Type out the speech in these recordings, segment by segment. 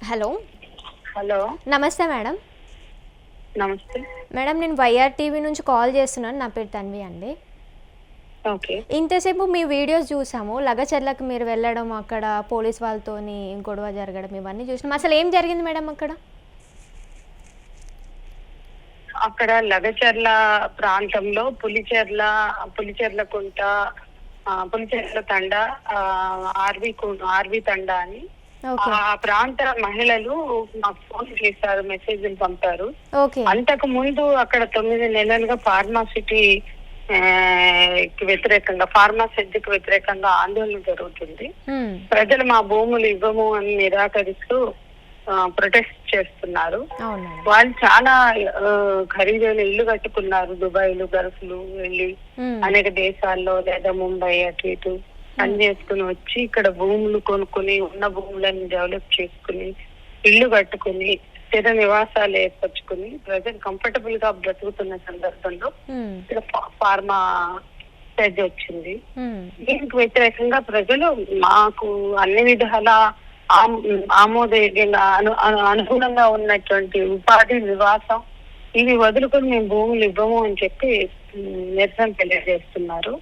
Hello. Hello. నమస్తే madam. నమస్తే madam, నేను వైఆర్ టీవీ నుంచి కాల్ చేస్తున్నాను. నా పేరు తన్వి అండి. ఓకే. ఇంతసేపు మీ వీడియోస్ చూసాము. లగచర్లకు మీరు వెళ్ళడం, అక్కడ పోలీస్ వాళ్ళతోని గొడవ జరగడం, ఇవన్నీ చూసినాం. అసలు ఏం జరిగింది మేడం అక్కడ? అక్కడ లగచర్ల ప్రాంతంలో పులిచెర్లకుంట, పులిచెర్ల తండ, ఆర్వి తండ అని ఆ ప్రాంత మహిళలు మాకు ఫోన్ చేశారు, మెసేజ్లు పంపారు. అంతకు ముందు అక్కడ 9 నెలలుగా ఫార్మాసిటీకి వ్యతిరేకంగా ఆందోళన జరుగుతుంది. ప్రజలు మా భూములు ఇవ్వము అని నిరాకరిస్తూ ప్రొటెస్ట్ చేస్తున్నారు. వాళ్ళు చాలా ఖరీదైన ఇల్లు కట్టుకున్నారు. దుబాయ్లు, గల్ఫ్లు వెళ్ళి అనేక దేశాల్లో లేదా ముంబై అటు ఇటు పని చేసుకుని వచ్చి ఇక్కడ భూములు కొనుక్కుని ఉన్న భూములను డెవలప్ చేసుకుని ఇల్లు కట్టుకుని స్థిర నివాసాలు ఏర్పరచుకుని ప్రజలు కంఫర్టబుల్ గా బ్రతుకుతున్న సందర్భంలో ఇక్కడ ఫార్మా సెజ్ వచ్చింది. దీనికి వ్యతిరేకంగా ప్రజలు మాకు అన్ని విధాల ఆమోదయోగ్యంగా అనుగుణంగా ఉన్నటువంటి ఉపాధి, నివాసం ఇవి వదులుకొని మేము భూములు ఇవ్వము అని చెప్పి నిరసన తెలియజేస్తున్నారు.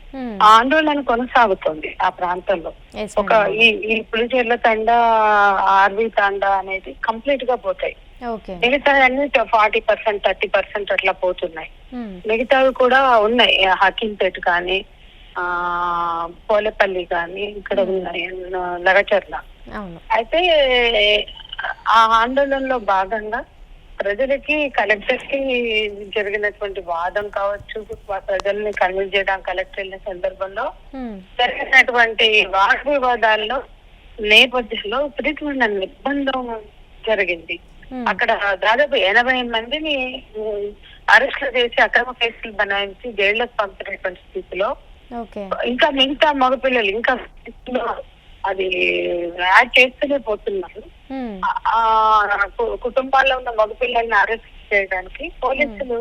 ఆ ఆందోళన కొనసాగుతుంది ఆ ప్రాంతంలో. ఈ పులిచెర్ల తండ, ఆర్వి తండ అనేది కంప్లీట్ గా పోతాయి. మిగతా అన్ని 40%, 30% అట్లా పోతున్నాయి. మిగతావి కూడా ఉన్నాయి. హకీంపేట కానీ, పోలేపల్లి కానీ ఇక్కడ ఉన్నాయి, లగచర్ల. అయితే ఆ ఆందోళనలో భాగంగా ప్రజలకి, కలెక్టర్ కి జరిగినటువంటి వాదం కావచ్చు, ప్రజల్ని కన్విన్స్ చేయడానికి కలెక్టర్ వెళ్ళిన సందర్భంలో జరిగినటువంటి వాద వివాదాల్లో నేపథ్యంలో విపరీతమైన నిర్బంధం జరిగింది. అక్కడ దాదాపు 80 మందిని అరెస్టులు చేసి అక్రమ కేసులు బనాయించి జైళ్లకు పంపినటువంటి స్థితిలో ఇంకా మిగతా మగపిల్లలు ఇంకా అది యాడ్ చేస్తూనే పోతున్నారు. కుటుంబాల్లో ఉన్న మగపిల్లల్ని అరెస్ట్ చేయడానికి పోలీసులు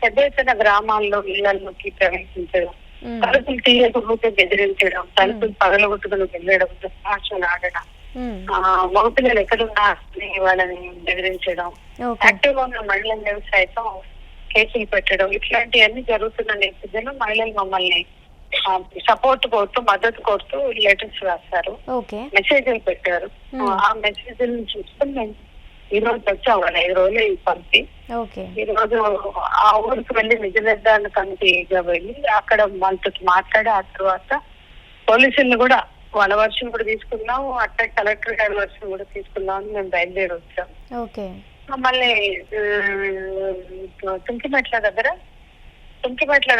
పెద్ద ఎత్తున గ్రామాల్లో ఇళ్లలోకి ప్రవేశించడం, తలుపులు తీయకపోతే బెదిరించడం, తలుపులు పగలగొట్టుకుని వెళ్ళడం, భాషలు ఆడడం, మగపిల్లలు ఎక్కడున్నా వాళ్ళని బెదిరించడం, యాక్టివ్ గా ఉన్న మహిళల సైతం కేసులు పెట్టడం, ఇట్లాంటివన్నీ జరుగుతున్న నేపథ్యంలో మహిళలు మమ్మల్ని సపోర్ట్ కోరుతూ, మద్దతు కోరుతూ లెటర్స్ రాశారు, మెసేజ్లు పెట్టారు. ఆ మెసేజ్లను చూస్తూ మేము ఈ రోజు వచ్చాం. 5 రోజులు పంపి ఈ రోజు ఆ ఊరికి వెళ్ళి నిజ నిర్ధారణ కమిటీగా వెళ్ళి అక్కడ వాళ్ళతో మాట్లాడి ఆ తర్వాత పోలీసుల్ని కూడా వాళ్ళ వర్షం కూడా తీసుకున్నాం, అట్లా కలెక్టర్ గారి వర్షం కూడా తీసుకున్నాం అని మేము బయలుదేరి వచ్చాం. మమ్మల్ని తుంకిమెట్ల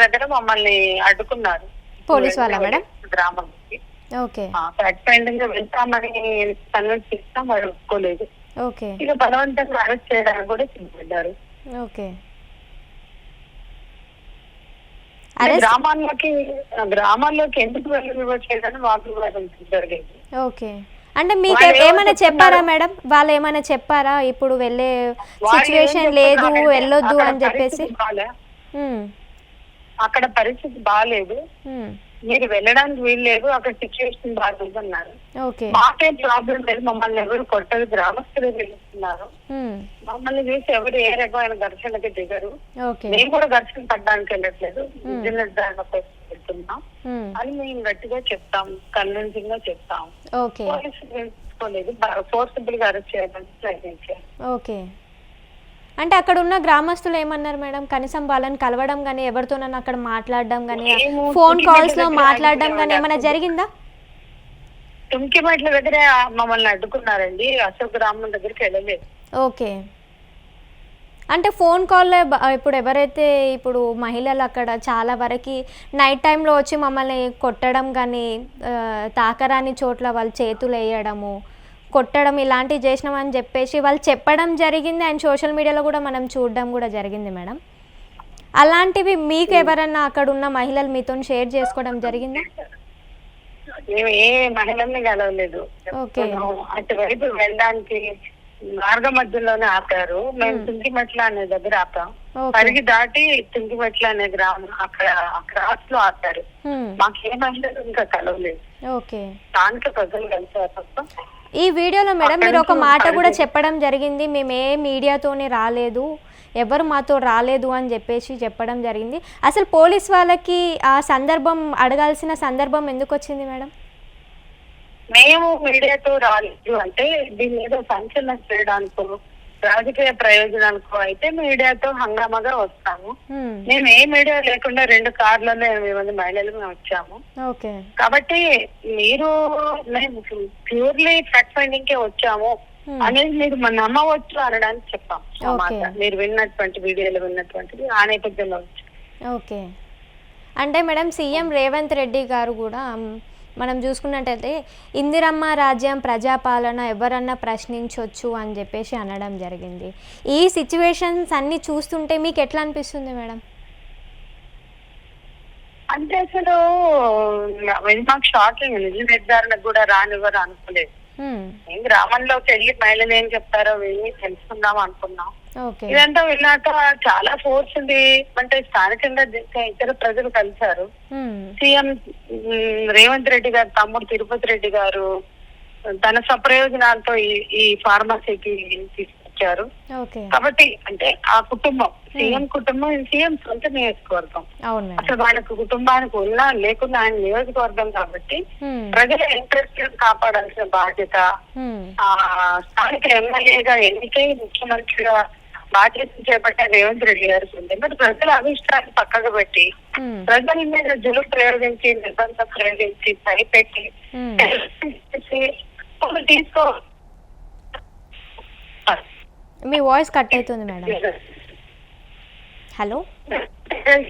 దగ్గర మమ్మల్ని అడ్డుకున్నారు పోలీస్ వాళ్ళ మేడం. గ్రామానికి ఫ్యాక్ట్ ఫైండింగ్ గా వెళ్తామని కన్విన్స్ చేస్తాం, వాళ్ళు ఒప్పుకోలేదు. ఇక బలవంతంగా అరెస్ట్ చేయడానికి కూడా సిద్ధపడ్డారు. గ్రామాల్లోకి ఎందుకు వెళ్ళట్లేదని వాగ్వివాదం జరిగింది. అంటే మీకు ఏమైనా చెప్పారా మేడం? వాళ్ళు ఏమైనా చెప్పారా ఇప్పుడు వెళ్ళే సిచ్యువేషన్ లేదు, వెళ్ళొద్దు అని చెప్పేసి? అక్కడ పరిస్థితి బాగాలేదు, మీరు వెళ్ళడానికి వీలు లేదు, అక్కడ సిచ్యువేషన్ బాగాలేదు అన్నారు. మాకేం ప్రాబ్లం లేదు, మమ్మల్ని ఎవరు కొట్టరు, గ్రామస్తులు వెళ్తున్నారు. మమ్మల్ని చూసి ఎవరు ఏ రకమైన ఘర్షణకి దిగరు, మేము కూడా ఘర్షణ పడడానికి వెళ్ళట్లేదు, నిర్ధారణ వెళ్తున్నాం అని మేము గట్టిగా చెప్తాం, కన్విన్సింగ్ గా చెప్తాం. పోలీసులు తెలుసుకోలేదు, ఫోర్సిబుల్ గా అరెస్ట్ చేయడానికి ప్రయత్నించారు. అంటే అక్కడ ఉన్న గ్రామస్తులు ఏమన్నారు మేడం? కనీసం వాళ్ళని కలవడం గానీ, ఎవరితోనన్నా అక్కడ మాట్లాడడం గానీ, ఫోన్ కాల్స్ లో మాట్లాడడం గానీ ఏమైనా జరిగిందా? తుంకిమెట్ల దగ్గర మమ్మల్ని అడ్డుకున్నారండి, అశోక్ గ్రామం దగ్గరికి వెళ్ళలేదు. అంటే ఫోన్ కాల్లో ఇప్పుడు ఎవరైతే ఇప్పుడు మహిళలు అక్కడ చాలా వరకు నైట్ టైంలో వచ్చి మమ్మల్ని కొట్టడం కానీ, తాకరాని చోట్ల వాళ్ళు చేతులు వేయడము, కొట్టడం ఇలాంటివి చేసినామని చెప్పేసి వాళ్ళు చెప్పడం జరిగింది. అండ్ సోషల్ మీడియాలో కూడా మనం చూడడం కూడా జరిగింది మేడం. అలాంటివి మీకు ఎవరన్నా అక్కడ ఉన్న మహిళలు మీతో షేర్ చేసుకోవడం జరిగిందా? ఏ మహిళల్ని కలవలేదు. అటువైపు వెళ్ళడానికి మార్గ మధ్యలోనే ఆపారు. మేము తుంకిమెట్ల అనే దగ్గర ఆపాం, పరిగి దాటి తుంకిమెట్ల అనే గ్రామం అక్కడ క్రాస్ లో ఆపారు. మాకు ఏ మహిళలు ఇంకా కలవలేదు, స్థానిక ప్రజలు కలిసారు తప్ప ఈ వీడియోలో మేడం అక్కడి మీరు ఒక నుంచి మాట కూడా పరిగె- చెప్పడం జరిగింది, మేము ఏ మీడియాతోనే రాలేదు, ఎవరు మాతో రాలేదు అని చెప్పేసి చెప్పడం జరిగింది. అసలు పోలీస్ వాళ్ళకి ఆ సందర్భం అడగాల్సిన సందర్భం ఎందుకు వచ్చింది మేడం? మేము మీడియాతో రాలేదు అంటే దీని మీద సంచలనం చేయడానికో రాజకీయ ప్రయోజనానికో అయితే మీడియాతో హంగామాగా వస్తాము. మేము ఏ మీడియా లేకుండా 2 కార్లలో 8 మంది మహిళలు మేము వచ్చాము. ఓకే. కాబట్టి మీరు మేము ప్యూర్లీ ఫ్యాక్ట్ ఫైండింగ్ కే వచ్చాము అనేది మీరు నమ్మవచ్చు అనడానికి చెప్పాం. ఆ మాట మీరు విన్నటువంటి వీడియోలో విన్నటువంటిది ఆ నేపథ్యంలో వచ్చాం. ఓకే. అంటే మేడం సీఎం రేవంత్ రెడ్డి గారు కూడా మనం చూసుకున్నట్టయితే ఇందిరమ్మ రాజ్యం ప్రజాపాలన ఎవరన్నా ప్రశ్నించవచ్చు అని చెప్పేసి అనడం జరిగింది. ఈ సిచ్యువేషన్స్ అన్నీ చూస్తుంటే మీకు ఎట్లా అనిపిస్తుంది మేడం? అంటే అసలు మాకు షాకింగ్, నిజ నిర్ధారణకు కూడా రానివ్వరు అనుకోలేదు. ఏం గ్రామంలోకి వెళ్ళి మహిళలు ఏం చెప్తారో విని తెలుసుకుందాం అనుకున్నాం. ఇదంతా వెళ్ళాక చాలా ఫోర్స్ ఉంది అంటే స్థానికంగా ఇతర ప్రజలు కలిశారు. సీఎం రేవంత్ రెడ్డి గారు తమ్ముడు తిరుపతి రెడ్డి గారు తన స్వప్రయోజనాలతో ఈ ఫార్మసీకి తీసుకొచ్చారు. కాబట్టి అంటే ఆ కుటుంబం సీఎం కుటుంబం, సీఎం సొంత నియోజకవర్గం, అసలు వాళ్ళకు కుటుంబానికి ఉన్నా లేకున్నా ఆయన నియోజకవర్గం కాబట్టి ప్రజల ఇంట్రెస్ట్ కాపాడాల్సిన బాధ్యత ఆ స్థానిక ఎమ్మెల్యేగా ఎన్నికై ముఖ్యమంత్రిగా బాధ్యతలు చేపట్టే రేవంత్ రెడ్డి గారికి ఉంది. మరి ప్రజల అభిష్టాన్ని పక్కకు పెట్టి ప్రజల మీద జులుం ప్రయోగించి నిర్బంధం ప్రయోగించి భయపెట్టి తీసుకో. మీ వాయిస్ కట్ అవుతుంది మేడం. హలో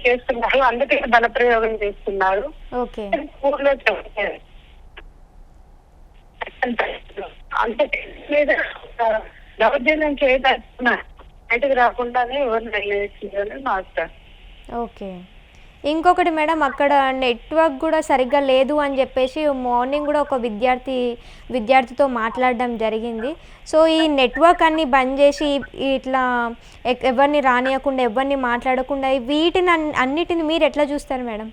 చేస్తున్నారు, అందుకే బల ప్రయోగం చేస్తున్నారు. ఓకే. ఊర్లో అంతే మీద దౌర్జన్యం చేయదలుచుకున్నారు, బయటకు రాకుండానే ఎవరు నిర్ణయిస్తున్నారని మాస్టర్. ఓకే. ఇంకొకటి మేడం అక్కడ నెట్వర్క్ కూడా సరిగ్గా లేదు అని చెప్పేసి మార్నింగ్ కూడా ఒక విద్యార్థితో మాట్లాడడం జరిగింది. సో ఈ నెట్వర్క్ అన్ని బంద్ చేసి ఇట్లా ఎవరిని రానియకుండా ఎవరిని మాట్లాడకుండా వీటిని అన్నిటిని మీరు ఎట్లా చూస్తారు మేడం?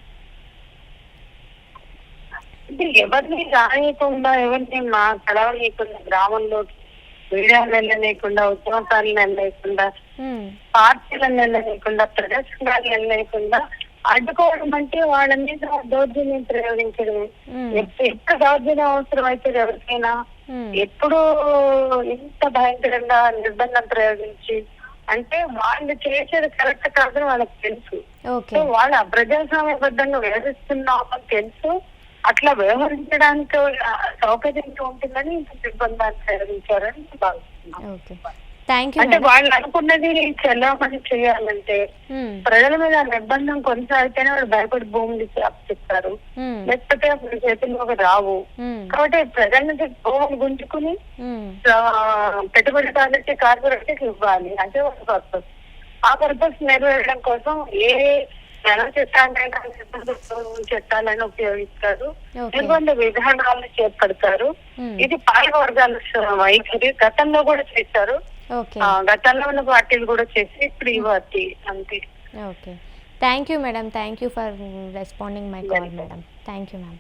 ఎవరిని రానియకుండా ఎవరిని మా కలవనీయకుండా గ్రామంలోకి మీడియాలు వెళ్ళలేకుండా ఉద్యమకారులు వెళ్ళలేకుండా పార్టీలను వెళ్ళలేకుండా ప్రజా సంఘాలు వెళ్ళలేకుండా అడ్డుకోవడం అంటే వాళ్ళ మీద దౌర్జన్యం ప్రయోగించడం. ఎప్పుడు దౌర్జన్యం అవసరం అయితే ఎవరికైనా ఎప్పుడు ఇంత భయంకరంగా నిర్బంధం ప్రయోగించి అంటే వాళ్ళు చేసేది కరెక్ట్ కాదని వాళ్ళకి తెలుసు. వాళ్ళు అప్రజాస్వామ్యబద్ధంగా వ్యవహరిస్తున్నామని తెలుసు. అట్లా వ్యవహరించడానికి సౌకర్యంగా ఉంటుందని ఇంత నిర్బంధాన్ని ప్రయోగించారని భావిస్తున్నాం. అంటే వాళ్ళు అనుకున్నది చెల్లమని చేయాలంటే ప్రజల మీద నిర్బంధం కొనసాగితేనే వాళ్ళు భయపడి భూములు చెప్తారు, లేకపోతే అప్పుడు చేతుల్లోకి రావు. కాబట్టి ప్రజల నుంచి భూములు గుంజుకుని పెట్టుబడిదారులకి కార్పొరేట్కి ఇవ్వాలి అంటే ఒక పర్పస్. ఆ పర్పస్ నెరవేరడం కోసం ఏ జన చట్టాలను ఉపయోగిస్తారు, నిర్బంధ విధానాలను చేపడతారు. ఇది పాలక వర్గాల వైఖరి గతంలో కూడా చేశారు, గతంలో ఉన్న పార్టీలు కూడా చేసి ఇప్పుడు ఈ పార్టీ అంతే. Okay. Thank you madam, thank you for responding my call madam. Thank you ma'am.